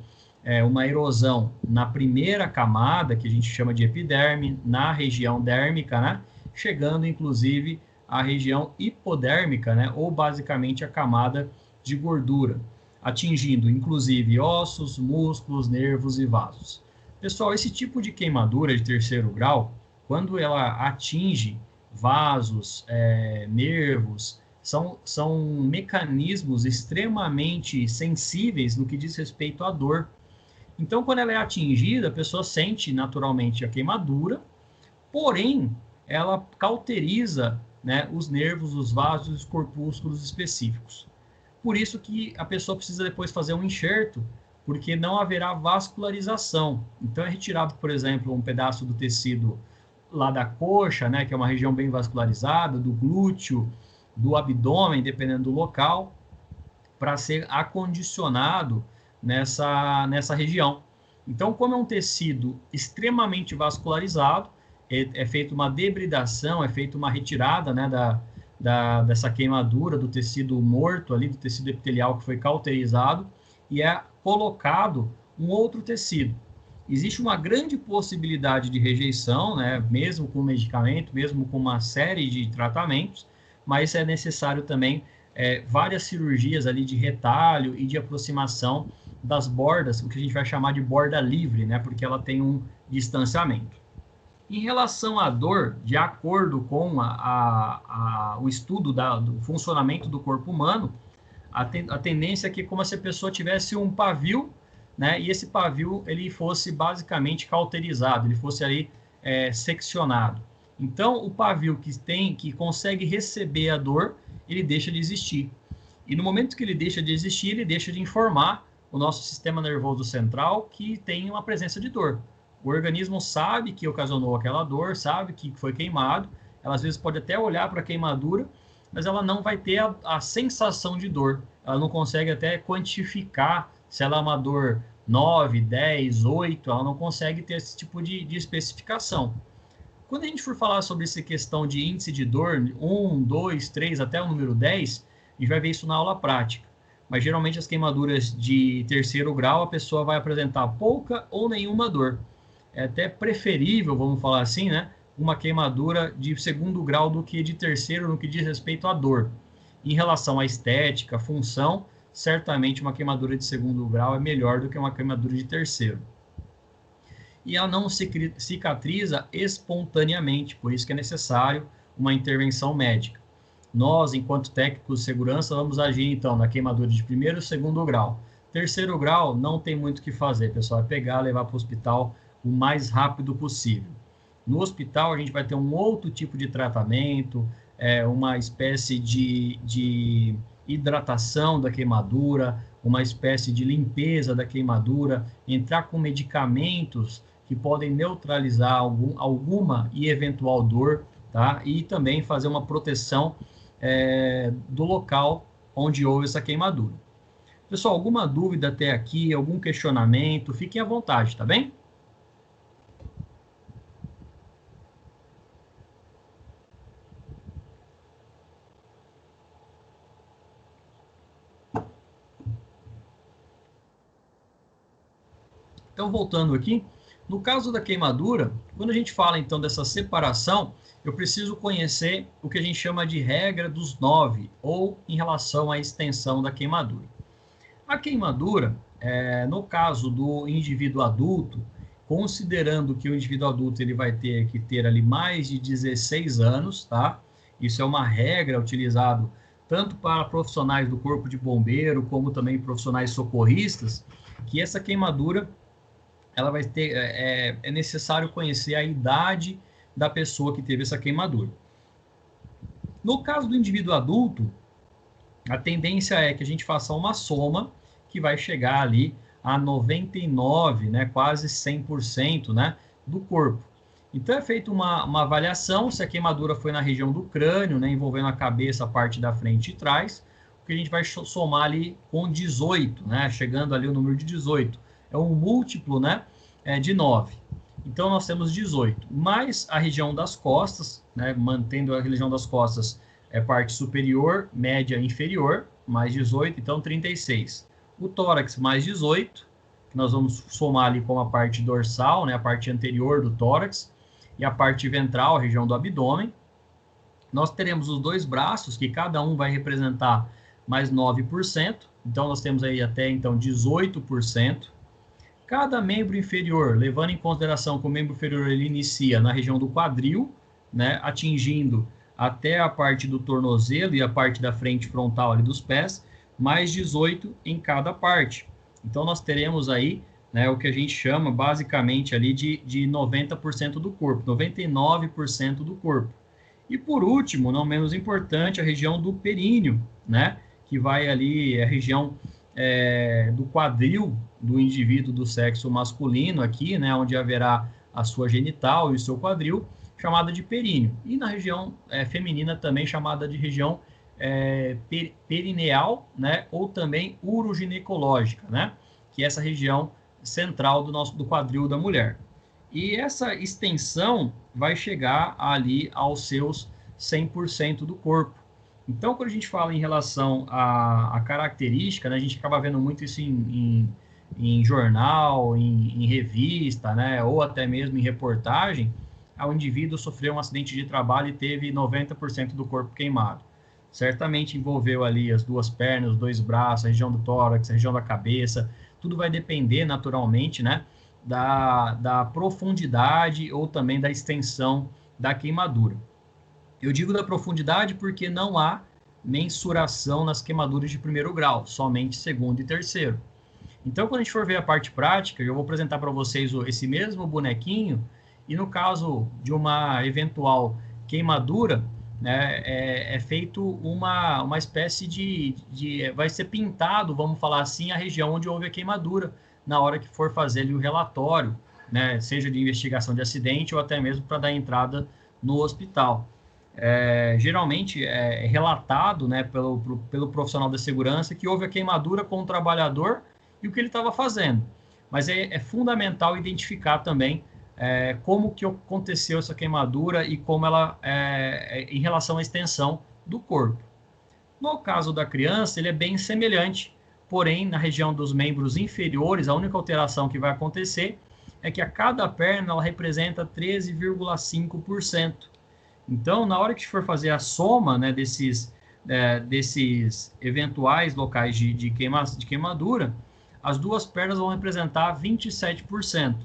uma erosão na primeira camada, que a gente chama de epiderme, na região dérmica, né, chegando inclusive à região hipodérmica, né, ou basicamente a camada de gordura, atingindo inclusive ossos, músculos, nervos e vasos. Pessoal, esse tipo de queimadura de terceiro grau, quando ela atinge vasos, nervos, são mecanismos extremamente sensíveis no que diz respeito à dor. Então, quando ela é atingida, a pessoa sente naturalmente a queimadura, porém, ela cauteriza, né, os nervos, os vasos e os corpúsculos específicos. Por isso que a pessoa precisa depois fazer um enxerto, porque não haverá vascularização. Então, é retirado, por exemplo, um pedaço do tecido lá da coxa, né, que é uma região bem vascularizada, do glúteo, do abdômen, dependendo do local, para ser acondicionado nessa região. Então, como é um tecido extremamente vascularizado, é feita uma debridação, é feita uma retirada, né, dessa queimadura do tecido morto ali, do tecido epitelial que foi cauterizado, e é colocado um outro tecido. Existe uma grande possibilidade de rejeição, né, mesmo com medicamento, mesmo com uma série de tratamentos, mas é necessário também várias cirurgias ali de retalho e de aproximação das bordas, o que a gente vai chamar de borda livre, né, porque ela tem um distanciamento. Em relação à dor, de acordo com o estudo do funcionamento do corpo humano, a tendência é que como se a pessoa tivesse um pavio, né, e esse pavio ele fosse basicamente cauterizado, ele fosse ali seccionado. Então, o pavio que consegue receber a dor, ele deixa de existir. E no momento que ele deixa de existir, ele deixa de informar o nosso sistema nervoso central que tem uma presença de dor. O organismo sabe que ocasionou aquela dor, sabe que foi queimado, ela às vezes pode até olhar para a queimadura, mas ela não vai ter a sensação de dor. Ela não consegue até quantificar se ela é uma dor 9, 10, 8, ela não consegue ter esse tipo de especificação. Quando a gente for falar sobre essa questão de índice de dor, 1, 2, 3, até o número 10, a gente vai ver isso na aula prática. Mas geralmente as queimaduras de terceiro grau, a pessoa vai apresentar pouca ou nenhuma dor. É até preferível, vamos falar assim, né, uma queimadura de segundo grau do que de terceiro no que diz respeito à dor. Em relação à estética, função, certamente uma queimadura de segundo grau é melhor do que uma queimadura de terceiro. E ela não cicatriza espontaneamente, por isso que é necessário uma intervenção médica. Nós, enquanto técnicos de segurança, vamos agir, então, na queimadura de primeiro e segundo grau. Terceiro grau, não tem muito o que fazer, pessoal, é pegar, levar para o hospital o mais rápido possível. No hospital, a gente vai ter um outro tipo de tratamento, uma espécie de hidratação da queimadura, uma espécie de limpeza da queimadura, entrar com medicamentos que podem neutralizar alguma e eventual dor, tá? E também fazer uma proteção do local onde houve essa queimadura. Pessoal, alguma dúvida até aqui, algum questionamento, fiquem à vontade, tá bem? Então, voltando aqui, no caso da queimadura, quando a gente fala então dessa separação, eu preciso conhecer o que a gente chama de regra dos 9, ou em relação à extensão da queimadura. A queimadura, no caso do indivíduo adulto, considerando que o indivíduo adulto ele vai ter que ter ali mais de 16 anos, tá? Isso é uma regra utilizada tanto para profissionais do corpo de bombeiro, como também profissionais socorristas, que essa queimadura ela vai ter, é necessário conhecer a idade da pessoa que teve essa queimadura. No caso do indivíduo adulto, a tendência é que a gente faça uma soma que vai chegar ali a 99, né, quase 100%, né, do corpo. Então é feita uma avaliação se a queimadura foi na região do crânio, né, envolvendo a cabeça, a parte da frente e trás, o que a gente vai somar ali com 18, né, chegando ali o número de 18. É um múltiplo, né, de 9. Então, nós temos 18, mais a região das costas, né, mantendo a região das costas, parte superior, média e inferior, mais 18, então 36. O tórax mais 18, que nós vamos somar ali com a parte dorsal, né, a parte anterior do tórax, e a parte ventral, a região do abdômen. Nós teremos os dois braços, que cada um vai representar mais 9%, então nós temos aí até então 18%. Cada membro inferior, levando em consideração que o membro inferior ele inicia na região do quadril, né, atingindo até a parte do tornozelo e a parte da frente frontal ali dos pés, mais 18 em cada parte. Então, nós teremos aí, né, o que a gente chama basicamente ali de 90% do corpo, 99% do corpo. E por último, não menos importante, a região do períneo, né, que vai ali, a região do quadril do indivíduo do sexo masculino aqui, né, onde haverá a sua genital e o seu quadril, chamada de períneo. E na região feminina também chamada de região perineal, né? Ou também uroginecológica, né? Que é essa região central do quadril da mulher. E essa extensão vai chegar ali aos seus 100% do corpo. Então, quando a gente fala em relação à característica, né, a gente acaba vendo muito isso em jornal, em revista, né, ou até mesmo em reportagem, o indivíduo sofreu um acidente de trabalho e teve 90% do corpo queimado. Certamente envolveu ali as duas pernas, os dois braços, a região do tórax, a região da cabeça, tudo vai depender naturalmente, né, da profundidade ou também da extensão da queimadura. Eu digo da profundidade porque não há mensuração nas queimaduras de primeiro grau, somente segundo e terceiro. Então, quando a gente for ver a parte prática, eu vou apresentar para vocês esse mesmo bonequinho, e no caso de uma eventual queimadura, né, é feito uma espécie vai ser pintado, vamos falar assim, a região onde houve a queimadura, na hora que for fazer ali o relatório, né, seja de investigação de acidente ou até mesmo para dar entrada no hospital. Geralmente é relatado, né, pelo profissional da segurança que houve a queimadura com o trabalhador e o que ele estava fazendo. Mas é fundamental identificar também como que aconteceu essa queimadura e como ela em relação à extensão do corpo. No caso da criança, ele é bem semelhante, porém, na região dos membros inferiores, a única alteração que vai acontecer é que a cada perna ela representa 13,5%. Então, na hora que for fazer a soma, né, desses eventuais locais de queimadura, as duas pernas vão representar 27%,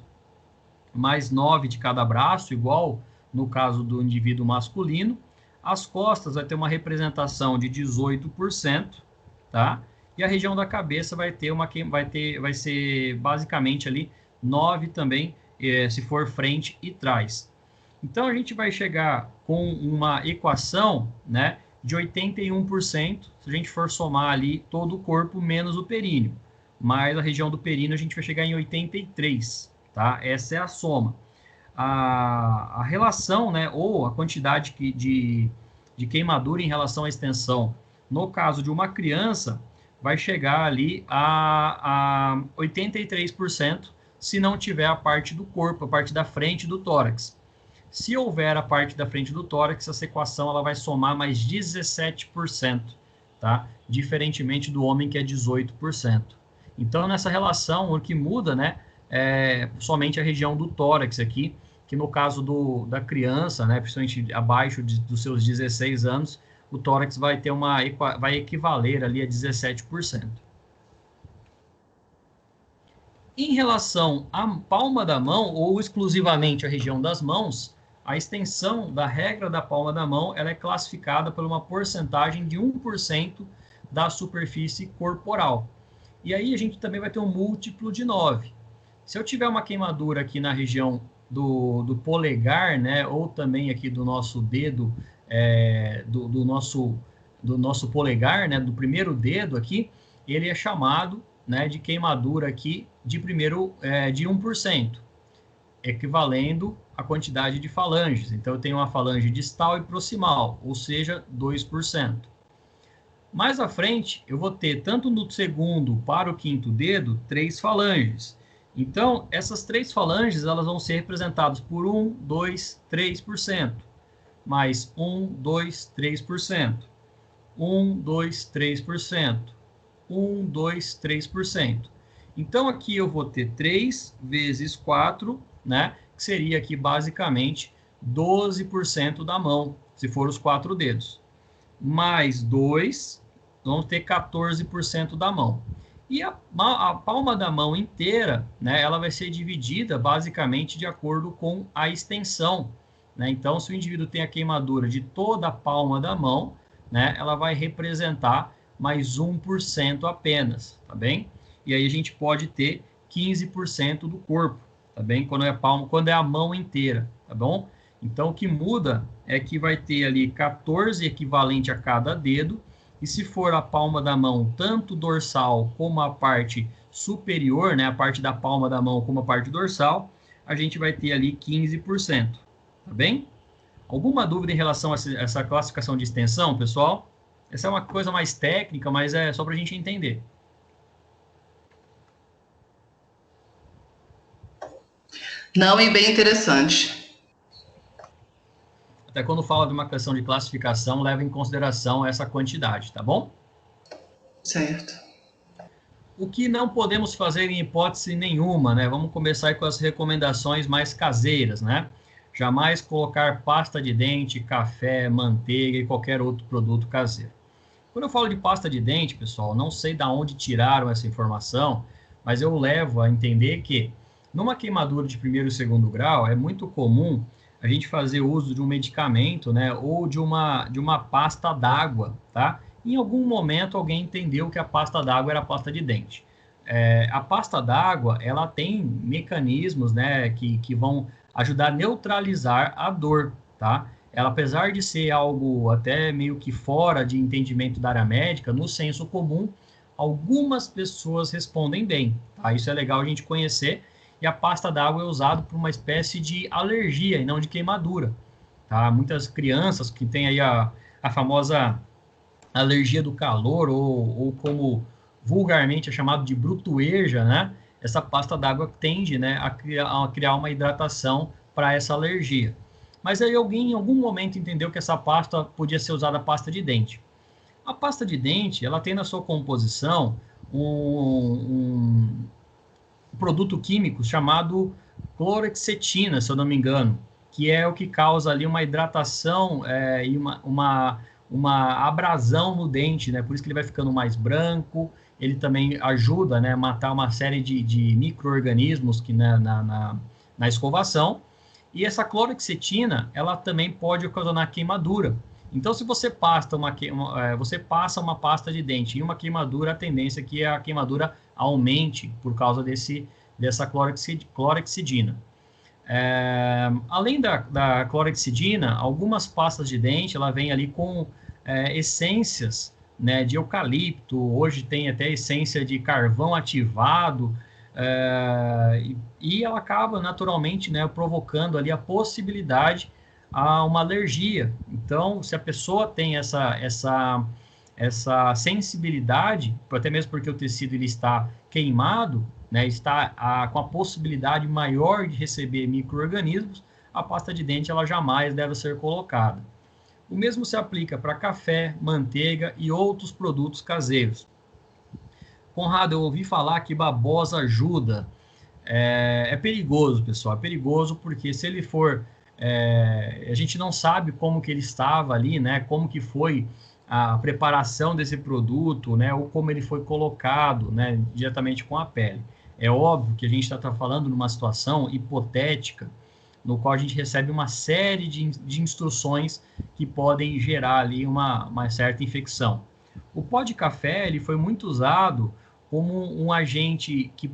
mais 9% de cada braço, igual no caso do indivíduo masculino. As costas vai ter uma representação de 18%, tá? E a região da cabeça vai ser basicamente ali 9% também, se for frente e trás. Então, a gente vai chegar com uma equação, né, de 81%, se a gente for somar ali todo o corpo menos o períneo. Mas a região do períneo a gente vai chegar em 83%, tá? Essa é a soma. A relação, né, ou a quantidade de queimadura em relação à extensão, no caso de uma criança, vai chegar ali a 83%, se não tiver a parte do corpo, a parte da frente do tórax. Se houver a parte da frente do tórax, essa equação ela vai somar mais 17%, tá? Diferentemente do homem, que é 18%. Então, nessa relação, o que muda, né, é somente a região do tórax aqui, que no caso da criança, né, principalmente abaixo dos seus 16 anos, o tórax vai equivaler ali a 17%. Em relação à palma da mão, ou exclusivamente a região das mãos, a extensão da regra da palma da mão ela é classificada por uma porcentagem de 1% da superfície corporal. E aí a gente também vai ter um múltiplo de 9. Se eu tiver uma queimadura aqui na região do polegar, né, ou também aqui do nosso dedo, do nosso polegar, né, do primeiro dedo aqui, ele é chamado, né, de queimadura aqui de 1%, equivalendo à quantidade de falanges. Então, eu tenho uma falange distal e proximal, ou seja, 2%. Mais à frente, eu vou ter, tanto no segundo para o quinto dedo, 3 falanges. Então, essas 3 falanges elas vão ser representadas por 1, 2, 3%. Mais 1, 2, 3%. 1, 2, 3%. 1, 2, 3%. Então, aqui eu vou ter 3 vezes 4, né? Que seria aqui basicamente 12% da mão, se for os 4 dedos. Mais 2, vamos ter 14% da mão. E a palma da mão inteira, né, ela vai ser dividida basicamente de acordo com a extensão, né? Então, se o indivíduo tem a queimadura de toda a palma da mão, né, ela vai representar mais 1% apenas, tá bem? E aí a gente pode ter 15% do corpo, tá bem? Quando é a mão inteira, tá bom? Então, o que muda é que vai ter ali 14 equivalente a cada dedo, e se for a palma da mão, tanto dorsal como a parte superior, né, a parte da palma da mão como a parte dorsal, a gente vai ter ali 15%, tá bem? Alguma dúvida em relação a essa classificação de extensão, pessoal? Essa é uma coisa mais técnica, mas é só para a gente entender. Não, e bem interessante. Até quando fala de uma questão de classificação, leva em consideração essa quantidade, tá bom? Certo. O que não podemos fazer em hipótese nenhuma, né? Vamos começar aí com as recomendações mais caseiras, né? Jamais colocar pasta de dente, café, manteiga e qualquer outro produto caseiro. Quando eu falo de pasta de dente, pessoal, não sei de onde tiraram essa informação, mas eu levo a entender que numa queimadura de primeiro e segundo grau, é muito comum a gente fazer uso de um medicamento, né, ou de uma pasta d'água, tá? Em algum momento alguém entendeu que a pasta d'água era a pasta de dente. A pasta d'água, ela tem mecanismos, né, que vão ajudar a neutralizar a dor, tá? Ela, apesar de ser algo até meio que fora de entendimento da área médica, no senso comum, algumas pessoas respondem bem, tá? Isso é legal a gente conhecer. E a pasta d'água é usada para uma espécie de alergia e não de queimadura, tá? Muitas crianças que têm aí a famosa alergia do calor, ou como vulgarmente é chamado de brutueja, né? Essa pasta d'água tende, né, a criar uma hidratação para essa alergia. Mas aí alguém em algum momento entendeu que essa pasta podia ser usada pasta de dente. A pasta de dente, ela tem na sua composição um produto químico chamado clorexetina, se eu não me engano, que é o que causa ali uma hidratação e uma abrasão no dente, né? Por isso que ele vai ficando mais branco. Ele também ajuda, né, a matar uma série de micro-organismos que na escovação. E essa clorexetina, ela também pode ocasionar queimadura. Então, se você passa uma pasta de dente em uma queimadura, a tendência é que a queimadura aumente por causa dessa clorexidina. Além da clorexidina, algumas pastas de dente, ela vem ali com essências, né, de eucalipto, hoje tem até essência de carvão ativado, e ela acaba naturalmente, né, provocando ali a possibilidade a uma alergia. Então, se a pessoa tem essa sensibilidade, até mesmo porque o tecido ele está queimado, né, está com a possibilidade maior de receber micro-organismos, a pasta de dente ela jamais deve ser colocada. O mesmo se aplica para café, manteiga e outros produtos caseiros. Conrado, eu ouvi falar que babosa ajuda. É perigoso, pessoal, é perigoso porque se ele for... a gente não sabe como que ele estava ali, né, como que foi a preparação desse produto, né, ou como ele foi colocado, né, diretamente com a pele. É óbvio que a gente está falando numa situação hipotética, no qual a gente recebe uma série de instruções que podem gerar ali uma certa infecção. O pó de café ele foi muito usado como um agente que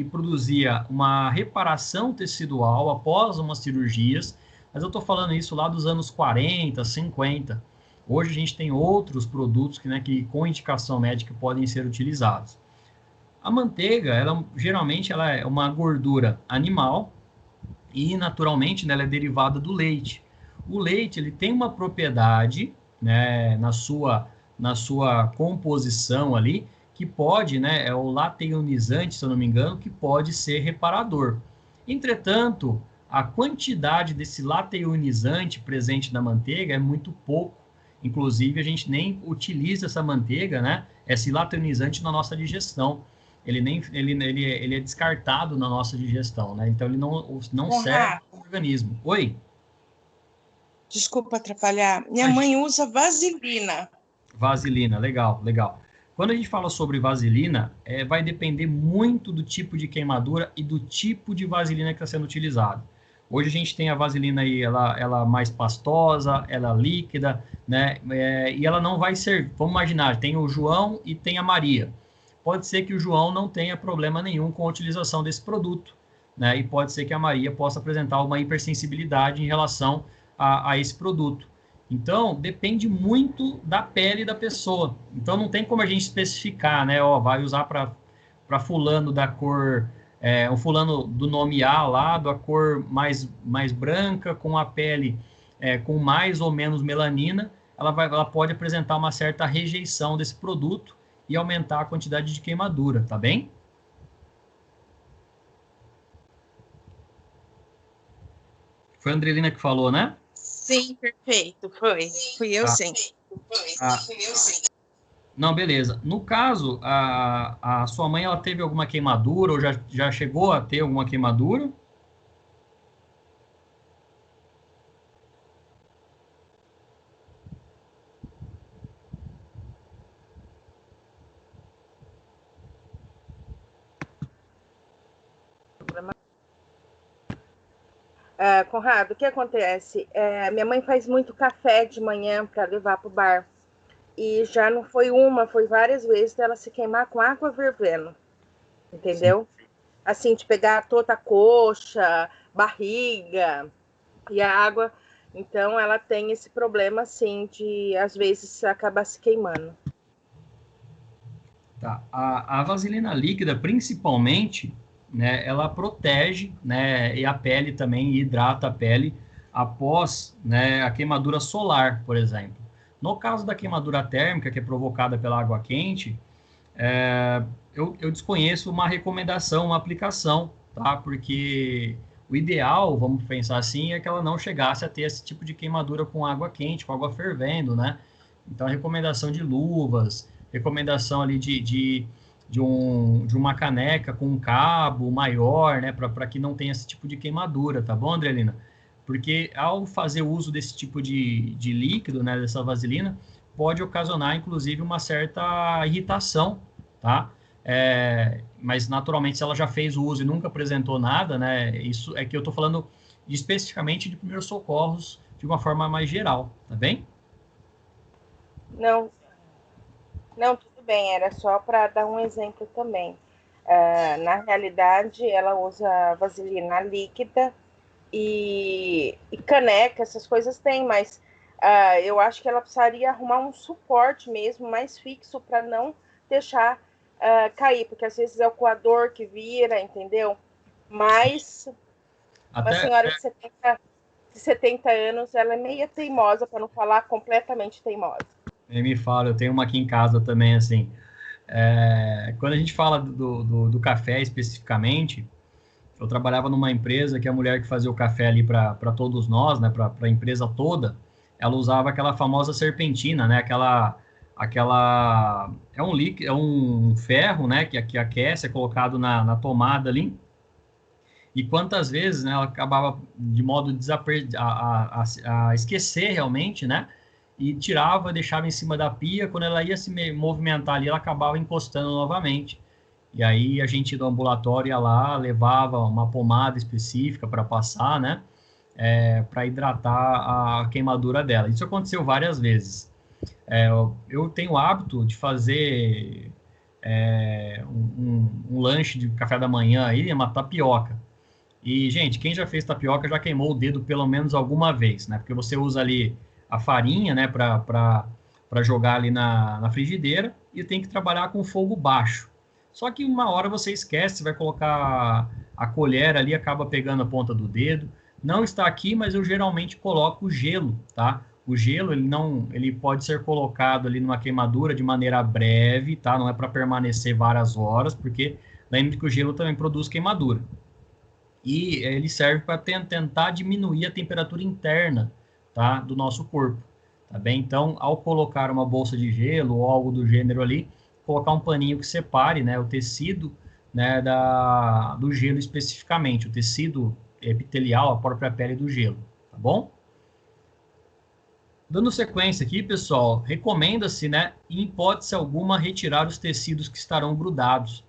produzia uma reparação tecidual após umas cirurgias, mas eu estou falando isso lá dos anos 40, 50. Hoje a gente tem outros produtos que com indicação médica podem ser utilizados. A manteiga, geralmente ela é uma gordura animal e naturalmente, né, ela é derivada do leite. O leite ele tem uma propriedade, né, na sua composição ali, que pode, né, é o lateionizante, se eu não me engano, que pode ser reparador. Entretanto, a quantidade desse lateionizante presente na manteiga é muito pouco. Inclusive, a gente nem utiliza essa manteiga, né, esse lateionizante na nossa digestão. Ele é descartado na nossa digestão, né? Então, ele não serve para o organismo. Oi? Desculpa atrapalhar. Minha mãe usa vaselina. Vaselina, legal, legal. Quando a gente fala sobre vaselina, vai depender muito do tipo de queimadura e do tipo de vaselina que está sendo utilizado. Hoje a gente tem a vaselina aí, ela mais pastosa, ela líquida, né? E ela não vai ser, vamos imaginar, tem o João e tem a Maria. Pode ser que o João não tenha problema nenhum com a utilização desse produto, né? E pode ser que a Maria possa apresentar uma hipersensibilidade em relação a esse produto. Então, depende muito da pele da pessoa. Então, não tem como a gente especificar, né? Vai usar para fulano da cor, o fulano do nome A lá, da cor mais branca, com a pele com mais ou menos melanina, ela pode apresentar uma certa rejeição desse produto e aumentar a quantidade de queimadura, tá bem? Foi a Andrelina que falou, né? Sim, perfeito, foi. Fui eu, sim. Ah, não, beleza. No caso, a sua mãe, ela teve alguma queimadura ou já chegou a ter alguma queimadura? Conrado, o que acontece? Minha mãe faz muito café de manhã para levar para o bar. E já não foi uma, foi várias vezes dela se queimar com água fervendo. Entendeu? Sim. Assim, de pegar toda a coxa, barriga e a água. Então, ela tem esse problema, assim, de às vezes acabar se queimando. Tá. A vaselina líquida, principalmente, né, ela protege, né, e a pele também, hidrata a pele após, né, a queimadura solar, por exemplo. No caso da queimadura térmica, que é provocada pela água quente, eu desconheço uma recomendação, uma aplicação, tá? Porque o ideal, vamos pensar assim, é que ela não chegasse a ter esse tipo de queimadura com água quente, com água fervendo, né? Então, a recomendação de luvas, recomendação ali de uma caneca com um cabo maior, né? Para que não tenha esse tipo de queimadura, tá bom, Andrelina? Porque ao fazer uso desse tipo de líquido, né? Dessa vaselina, pode ocasionar, inclusive, uma certa irritação, tá? Mas naturalmente, se ela já fez o uso e nunca apresentou nada, né? Isso é que eu estou falando especificamente de primeiros socorros de uma forma mais geral, tá bem? Não, não, tudo bem, era só para dar um exemplo também. Na realidade, ela usa vaselina líquida e caneca, essas coisas tem, mas eu acho que ela precisaria arrumar um suporte mesmo, mais fixo, para não deixar cair, porque às vezes é o coador que vira, entendeu? Mas uma Até, senhora de 70 anos, ela é meio teimosa, para não falar completamente teimosa. me fala, eu tenho uma aqui em casa também, assim, quando a gente fala do café especificamente, eu trabalhava numa empresa que a mulher que fazia o café ali para todos nós, né, para a empresa toda, ela usava aquela famosa serpentina, né, é um líquido, é um ferro, né, que aquece, é colocado na tomada ali, e quantas vezes, né, ela acabava de modo a esquecer realmente, né, e tirava, deixava em cima da pia, quando ela ia se movimentar ali, ela acabava encostando novamente. E aí a gente do ambulatório ia lá, levava uma pomada específica para passar, né, para hidratar a queimadura dela. Isso aconteceu várias vezes. Eu tenho o hábito de fazer um lanche de café da manhã aí, uma tapioca. E, gente, quem já fez tapioca já queimou o dedo pelo menos alguma vez, né? Porque você usa ali a farinha, né, para jogar ali na frigideira e tem que trabalhar com fogo baixo. Só que uma hora você esquece, vai colocar a colher ali, acaba pegando a ponta do dedo. Não está aqui, mas eu geralmente coloco gelo, tá? O gelo, ele pode ser colocado ali numa queimadura de maneira breve, tá? Não é para permanecer várias horas, porque lembre que o gelo também produz queimadura e ele serve para tentar diminuir a temperatura interna, tá, do nosso corpo, tá bem? Então, ao colocar uma bolsa de gelo ou algo do gênero ali, colocar um paninho que separe, né, o tecido, né, do gelo especificamente, o tecido epitelial, a própria pele do gelo, tá bom? Dando sequência aqui, pessoal, recomenda-se, né, em hipótese alguma, retirar os tecidos que estarão grudados.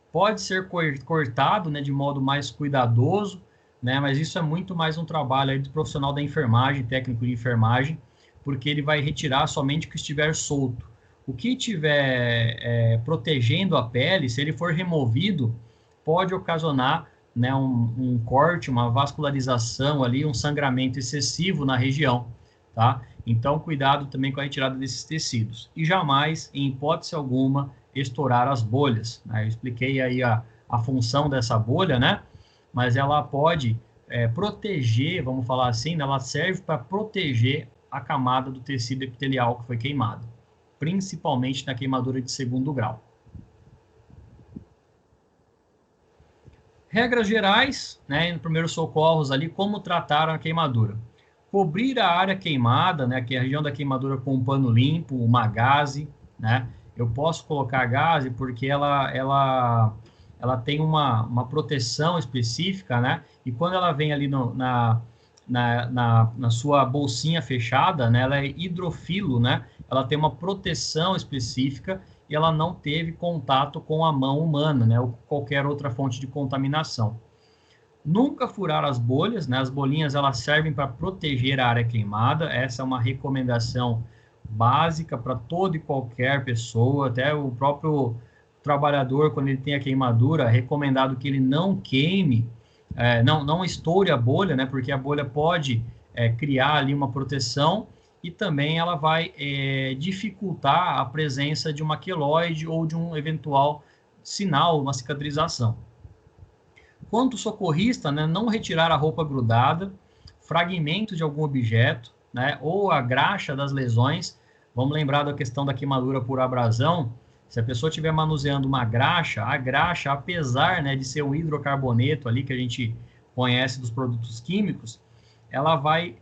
Pode ser cortado, né, de modo mais cuidadoso, né, mas isso é muito mais um trabalho aí do profissional da enfermagem, técnico de enfermagem, porque ele vai retirar somente o que estiver solto. O que estiver protegendo a pele, se ele for removido, pode ocasionar, né, um corte, uma vascularização ali, um sangramento excessivo na região, tá? Então, cuidado também com a retirada desses tecidos. E jamais, em hipótese alguma, estourar as bolhas, né? Eu expliquei aí a função dessa bolha, né? Mas ela pode proteger, vamos falar assim, né? Ela serve para proteger a camada do tecido epitelial que foi queimado, principalmente na queimadura de 2º grau. Regras gerais, né, no primeiros socorros ali, como tratar a queimadura. Cobrir a área queimada, né, que é a região da queimadura com um pano limpo, uma gaze, né? Eu posso colocar gaze porque ela tem uma proteção específica, né? E quando ela vem ali na sua bolsinha fechada, né, ela é hidrofilo, né? Ela tem uma proteção específica e ela não teve contato com a mão humana, né, ou qualquer outra fonte de contaminação. Nunca furar as bolhas, né? As bolinhas elas servem para proteger a área queimada. Essa é uma recomendação básica para toda e qualquer pessoa, até o próprio trabalhador, quando ele tem a queimadura, é recomendado que ele não queime, não estoure a bolha, né? Porque a bolha pode criar ali uma proteção e também ela vai dificultar a presença de uma queloide ou de um eventual sinal, uma cicatrização. Quanto socorrista, né, não retirar a roupa grudada, fragmento de algum objeto, né, ou a graxa das lesões. Vamos lembrar da questão da queimadura por abrasão. Se a pessoa estiver manuseando uma graxa, a graxa, apesar, né, de ser um hidrocarboneto ali que a gente conhece dos produtos químicos, ela vai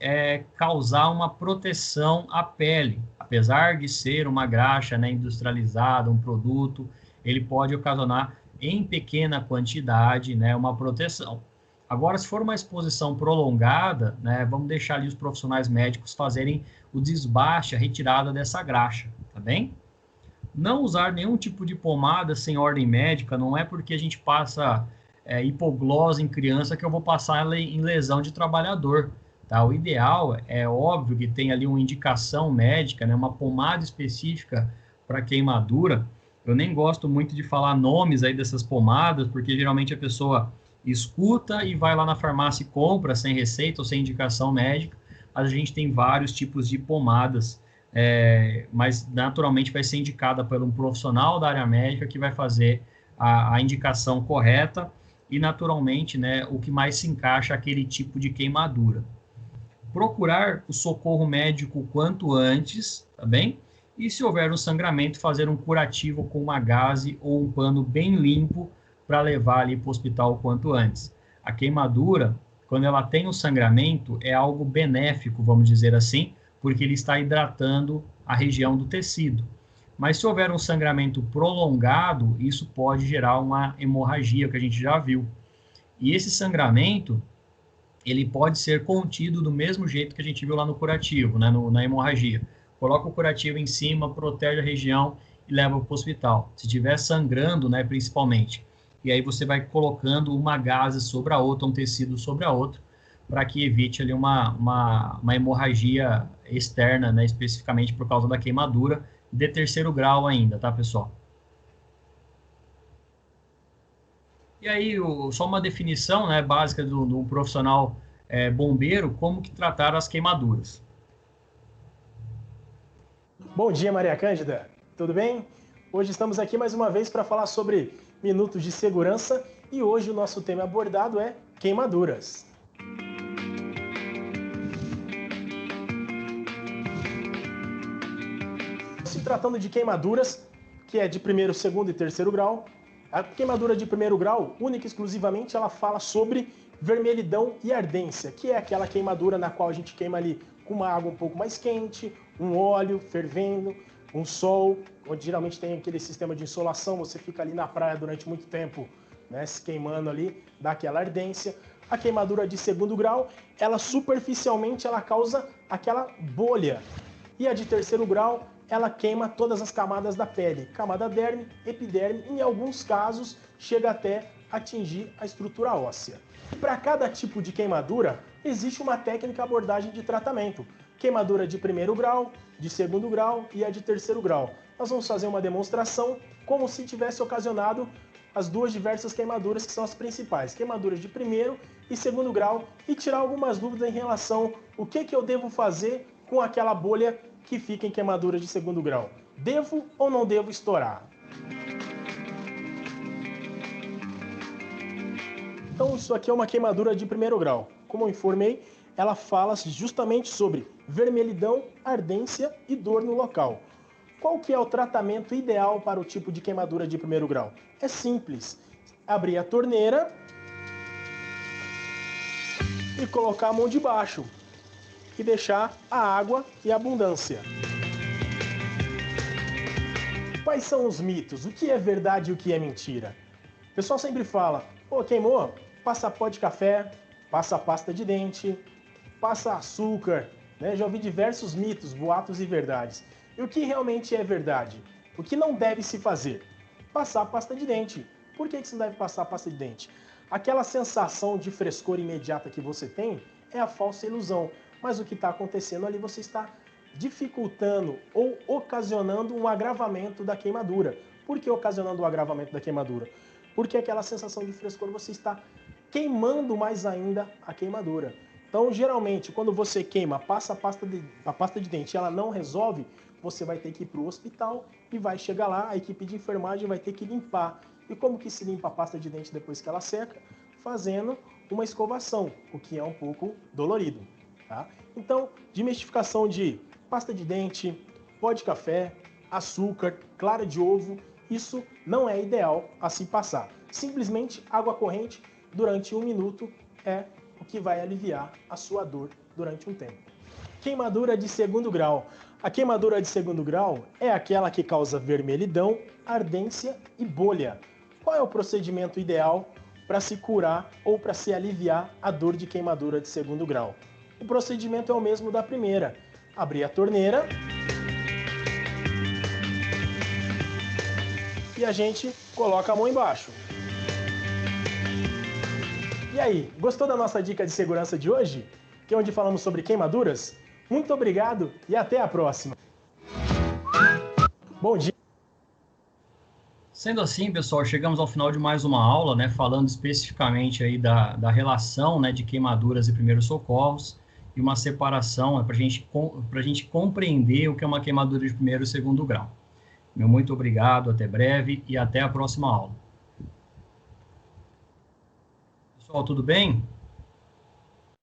causar uma proteção à pele. Apesar de ser uma graxa, né, industrializada, um produto, ele pode ocasionar em pequena quantidade, né, uma proteção. Agora, se for uma exposição prolongada, né, vamos deixar ali os profissionais médicos fazerem o desbaste, a retirada dessa graxa, tá bem? Não usar nenhum tipo de pomada sem ordem médica, não é porque a gente passa hipoglose em criança que eu vou passar em lesão de trabalhador, tá? O ideal é óbvio que tem ali uma indicação médica, né, uma pomada específica para queimadura. Eu nem gosto muito de falar nomes aí dessas pomadas, porque geralmente a pessoa escuta e vai lá na farmácia e compra sem receita ou sem indicação médica. A gente tem vários tipos de pomadas, mas naturalmente vai ser indicada por um profissional da área médica que vai fazer a indicação correta e naturalmente, né, o que mais se encaixa é aquele tipo de queimadura. Procurar o socorro médico quanto antes, tá bem? E se houver um sangramento, fazer um curativo com uma gaze ou um pano bem limpo para levar ali para o hospital o quanto antes. A queimadura, quando ela tem um sangramento, é algo benéfico, vamos dizer assim, porque ele está hidratando a região do tecido. Mas se houver um sangramento prolongado, isso pode gerar uma hemorragia, que a gente já viu. E esse sangramento, ele pode ser contido do mesmo jeito que a gente viu lá no curativo, né, na hemorragia. Coloca o curativo em cima, protege a região e leva para o hospital. Se estiver sangrando, né, principalmente. E aí você vai colocando uma gaze sobre a outra, um tecido sobre a outra, para que evite ali uma hemorragia externa, né, especificamente por causa da queimadura, de 3º grau ainda, tá, pessoal? E aí, só uma definição, né, básica do profissional bombeiro, como que tratar as queimaduras. Bom dia, Maria Cândida. Tudo bem? Hoje estamos aqui mais uma vez para falar sobre minutos de segurança e hoje o nosso tema abordado é queimaduras. Se tratando de queimaduras, que é de 1º, 2º e 3º grau, a queimadura de 1º grau, única e exclusivamente, ela fala sobre vermelhidão e ardência, que é aquela queimadura na qual a gente queima ali com uma água um pouco mais quente, um óleo fervendo, um sol, onde geralmente tem aquele sistema de insolação, você fica ali na praia durante muito tempo, né, se queimando ali, dá aquela ardência. A queimadura de 2º grau, ela superficialmente ela causa aquela bolha. E a de 3º grau, ela queima todas as camadas da pele, camada derme, epiderme, e em alguns casos chega até atingir a estrutura óssea. Para cada tipo de queimadura, existe uma técnica abordagem de tratamento. Queimadura de 1º grau, de 2º grau e a de 3º grau. Nós vamos fazer uma demonstração como se tivesse ocasionado as duas diversas queimaduras que são as principais, queimaduras de 1º e 2º grau, e tirar algumas dúvidas em relação ao que eu devo fazer com aquela bolha que fica em queimadura de 2º grau. Devo ou não devo estourar? Então isso aqui é uma queimadura de 1º grau. como eu informei, ela fala justamente sobre vermelhidão, ardência e dor no local. Qual que é o tratamento ideal para o tipo de queimadura de primeiro grau? É simples. Abrir a torneira e colocar a mão debaixo e deixar a água e a abundância. Quais são os mitos? O que é verdade e o que é mentira? O pessoal sempre fala, pô, queimou? Passa pó de café, passa pasta de dente, passa açúcar, né? Já ouvi diversos mitos, boatos e verdades. E o que realmente é verdade? O que não deve se fazer? Passar pasta de dente. Por que você não deve passar pasta de dente? Aquela sensação de frescor imediata que você tem é a falsa ilusão. Mas o que está acontecendo ali, você está dificultando ou ocasionando um agravamento da queimadura. Por que ocasionando o agravamento da queimadura? Porque aquela sensação de frescor, você está queimando mais ainda a queimadura. Então, geralmente, quando você queima, passa a pasta de dente e ela não resolve, você vai ter que ir para o hospital e vai chegar lá, a equipe de enfermagem vai ter que limpar. E como que se limpa a pasta de dente depois que ela seca? Fazendo uma escovação, o que é um pouco dolorido. Tá? Então, desmistificação de pasta de dente, pó de café, açúcar, clara de ovo, isso não é ideal a se passar. Simplesmente água corrente durante 1 minuto é o que vai aliviar a sua dor durante um tempo. Queimadura de segundo grau. A queimadura de segundo grau é aquela que causa vermelhidão, ardência e bolha. Qual é o procedimento ideal para se curar ou para se aliviar a dor de queimadura de segundo grau? O procedimento é o mesmo da primeira. Abrir a torneira e a gente coloca a mão embaixo. E aí, gostou da nossa dica de segurança de hoje? Que é onde falamos sobre queimaduras? Muito obrigado e até a próxima. Bom dia. Sendo assim, pessoal, chegamos ao final de mais uma aula, né, falando especificamente aí da relação, né, de queimaduras e primeiros socorros, e uma separação para a gente compreender o que é uma queimadura de primeiro e segundo grau. Meu muito obrigado, até breve e até a próxima aula. Pessoal, tudo bem?